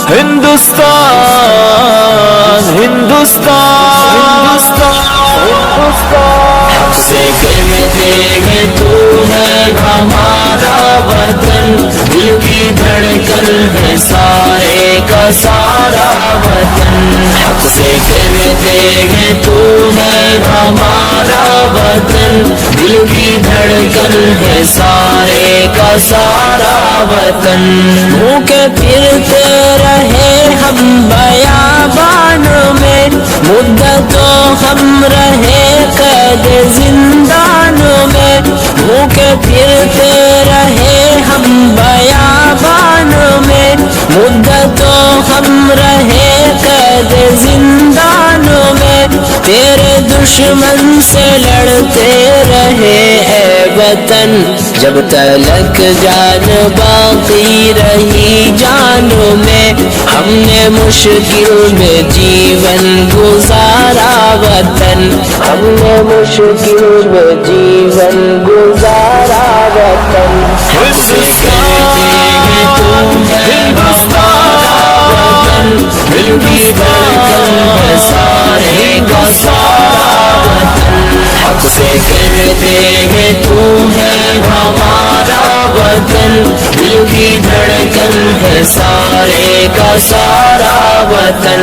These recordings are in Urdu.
ہندوستان ہندوستان حق سے کہتے ہیں تو ہے ہمارا وطن، دل کی دھڑکن ہے سارے کا سارا وطن۔ حق سے کہتے ہیں تو ہے ہمارا وطن، دل کی دھڑکن ہے سارے کا سارا وطن۔ بھوکے پھرتے رہے ہم بیابان میں، مدتوں ہم رہے قید زندان میں، بھوکے پھرتے رہے ہم بیابان میں، مدتوں ہم رہے قید زندان میں، تیرے دشمن سے لڑتے رہے اے وطن، جب تلک جان باقی رہی جان میں، ہم نے مشکل میں جیون گزارا وطن، ہم نے مشکل میں جیون گزارا وطن۔ حق سے کہتے ہیں تم ہے ہمارا وطن، دل کی دھڑکن ہے سارے کا سارا وطن۔ حق سے کہتے ہیں تم ہے ہمارا وطن، دل کی دھڑکن ہے سارے کا سارا وطن۔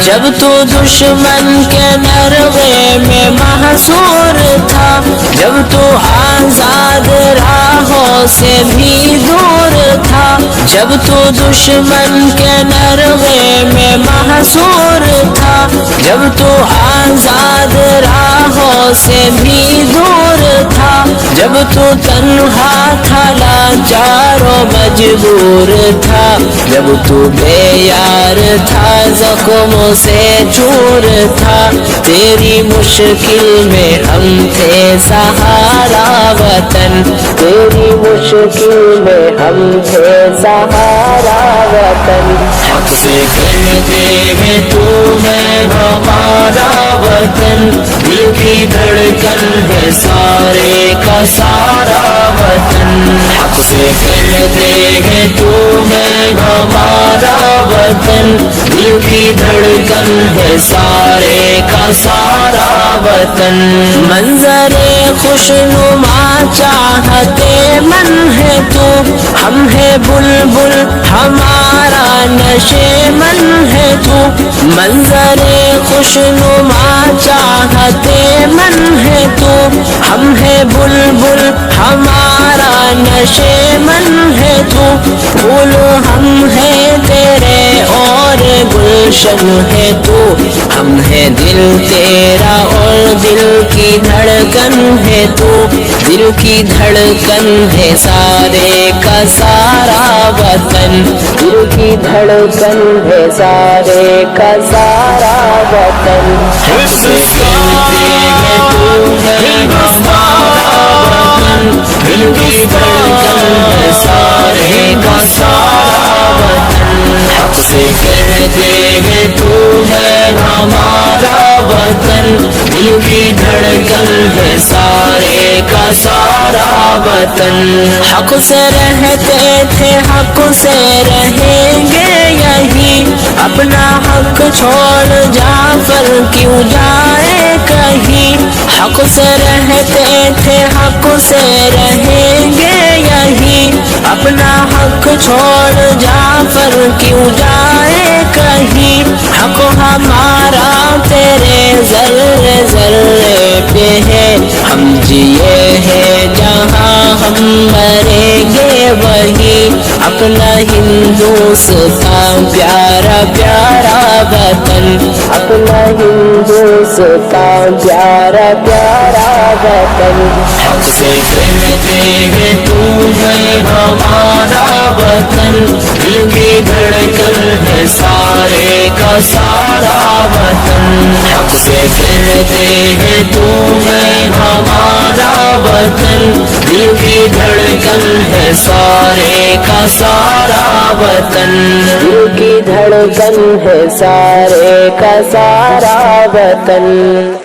جب تو دشمن کے نرغے میں محصور تھا، جب تو آزاد راہوں سے بھی دور تھا، جب تو دشمن کے نرغے میں محصور تھا، جب تو آزاد راہوں سے بھی دور تھا، جب تو تنہا تھا لاچار و مجبور تھا، جب تو بے یار تھا زخموں سے چور تھا، تیری مشکل میں ہم تھے سہارا وطن، تیری مشکل میں ہم تھے سہارا وطن۔ حق سے کہتے ہیں تو ہے ہمارا وطن، دل کی دھڑکن ہے سارے کا سارا وطن۔ حق سے کہتے ہیں تو ہے ہمارا وطن، دل کی دھڑکن ہے سارے کا سارا وطن۔ منظر خوشنما چاہتے من ہے تو، ہم ہے بلبل ہمارا نشے من ہے تو، منظر خوشنما چاہتے من ہے تو، ہم ہے بلبل ہمارا نشے من ہے تو، پھول ہم ہے تیرے اور گلشن ہے تو، ہم ہے دل تیرا اور دل کی دھڑکن ہے تو، دل کی دھڑکن ہے سارے کا سارا وطن، دل کی دھڑکن ہے سارے کا سارا وطن۔ حق سے کہتے ہیں تو ہے ہمارا وطن، دل کی دھڑکن ہے سارے کا سارا وطن۔ حق سے کہتے ہیں تو ہے ہمارا وطن، دل کی دھڑکن ہے سارے کا سارا وطن۔ حق سے رہتے تھے حق سے رہیں گے یہی، اپنا حق چھوڑ جعفر کیوں جائے کہیں، حق سے رہتے تھے حق سے رہیں گے یہی، اپنا حق چھوڑ جعفر کیوں جائے کہیں، حق ہمارا تیرے ذرے ذرے پہ ہے، ہم جیے ہیں جہاں ہم مریں گے وہی، اپنا ہندوستان پیارا پیارا وطن، اپنا ہندوستان پیارا پیارا وطن۔ حق سے کہتے ہیں تو ہے ہمارا وطن، دل کی دھڑکن ہے سارے کا سارا وطن۔ حق سے کہتے ہیں تو ہے ہمارا وطن، دل کی دھڑکن ہے سارے کا سارا وطن، دل کی دھڑکن ہے سارے کا سارا وطن۔